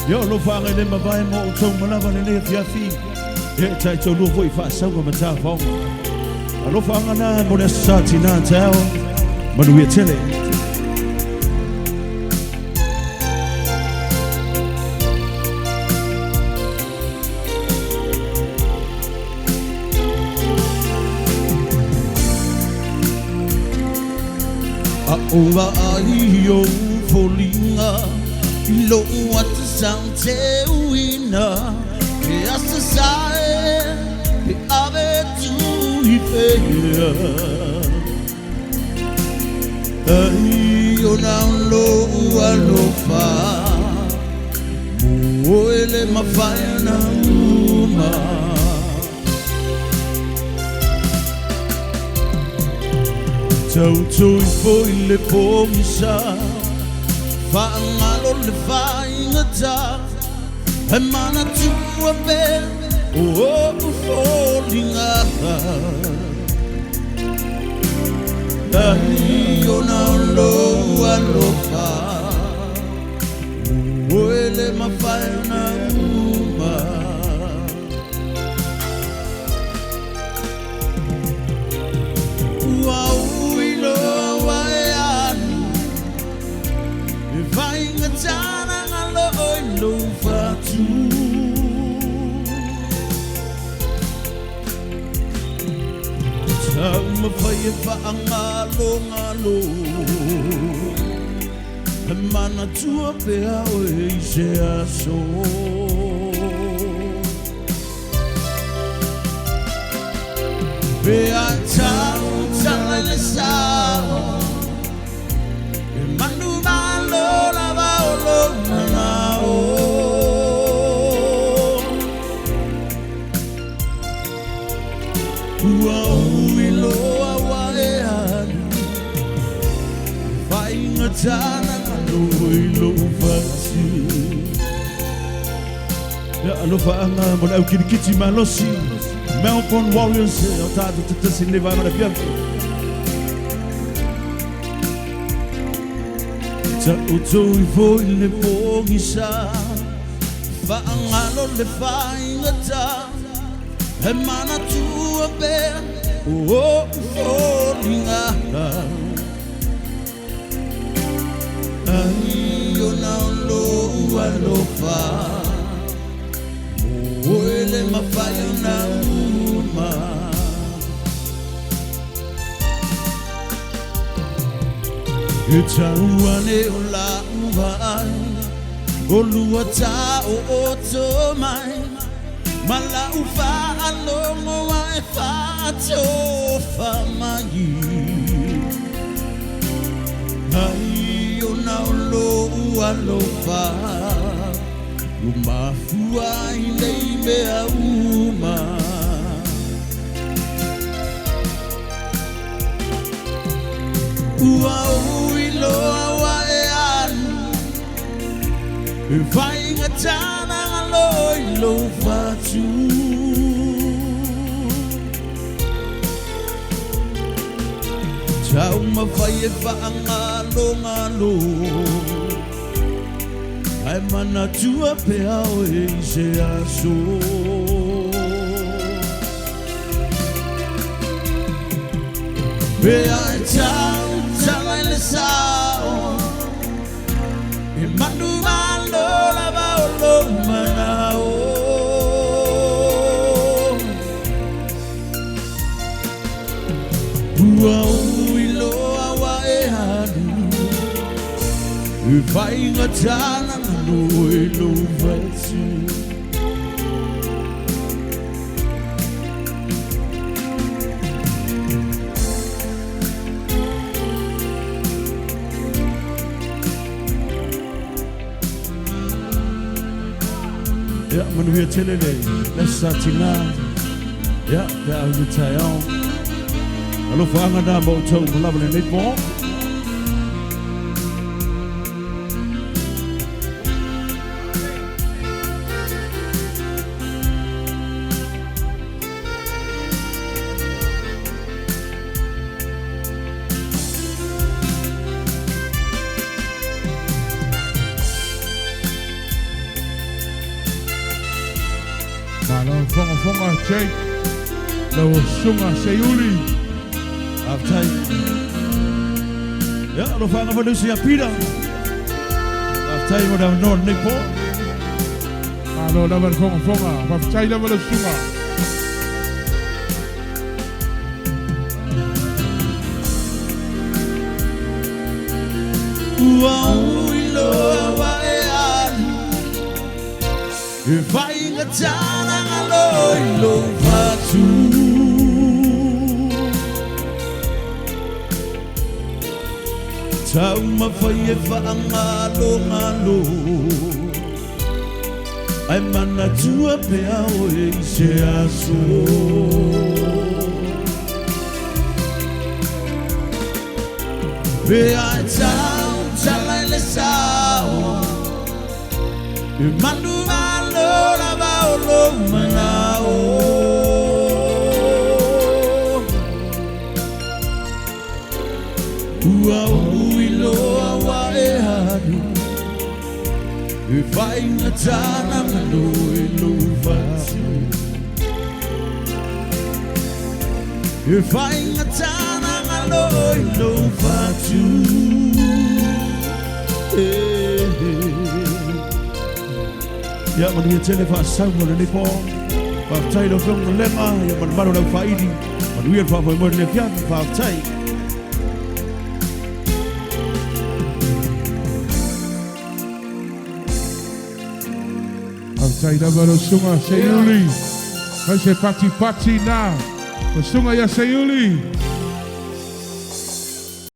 Yo lo fanga le mavai mo tong malava le fiafi. E tai to lo voi fa sa ma ta fa. Lo fanga na mo le sa tina tao. Manu ye tele. A ova ai o foliga. Lo what sang te uina e asa sae e ave tu I fea ai o na lo alo fa mo ele mafai na uma tau tui foi le pomisa Fa'angalo le whaingata He mana tua pe O foliga Ai o na loa lofa O ele mawhai na uma Ua ui loa wae anu Vainga tana ngalo oi lo fatu Tau mawhai e whaangalo ngalo He mana tua pea oi se aso Pea tau tala le sao E manu malo Ua ui loa wae anu Whainga tana anu i lo fatu Ia alo whaanga mo au kirikiti malosi Melbourne Warriors o tātu tatasi ne vai mana pianki Ta utoi foi le pongisa Whaangalo le whaingata He mana tua pe O foliga Ai o na loa lofa Mo ele mawhai na uma E tauane o la uvai O lua ta o tomai Mala ufa alongo wa e fato famai Ai o na lo alofa Umafua I nei mea uma Ua ui loa wa e anu E vainga tana aloi lo fatu Tau mawhai e whaangalo ngalo Ai mana tua pea o e se aso Pea e tau tala le sao E manu malo la vaolo manao Ua ui loa wa e hanu E whainga tana ngano e lo vatu Ja, manu hia telele, lesa tina Ja, te au ni tai au Alo whaanga nā mo tau malawale nei po fonga chai. Lo sunga Tauiliili. Aftai. Ya, lo fanga valusi ya pida. Aftai mo da non ne po. Alo da van fonga. Aftai da lo sunga. Vai ngatana ngaloi lo fatu. Tau mawhai whaangalo ngalo. Ai mana tua pea o e se aso. Pea e tau talai le sao. E manu malo la vaolo manao. Ua ui loa wa e hanu. E vai ngatana manu e lo fatu. E vai ngatana malo e lo fatu. Ya manu tele fa sango le po. Fa tai lo fong lenga ya manu lo fa idi. Manu ia fa mo le kia fa tai. Aftai da lo sunga Tauiliili. Vai se pati na. Lo sunga ya Tauiliili.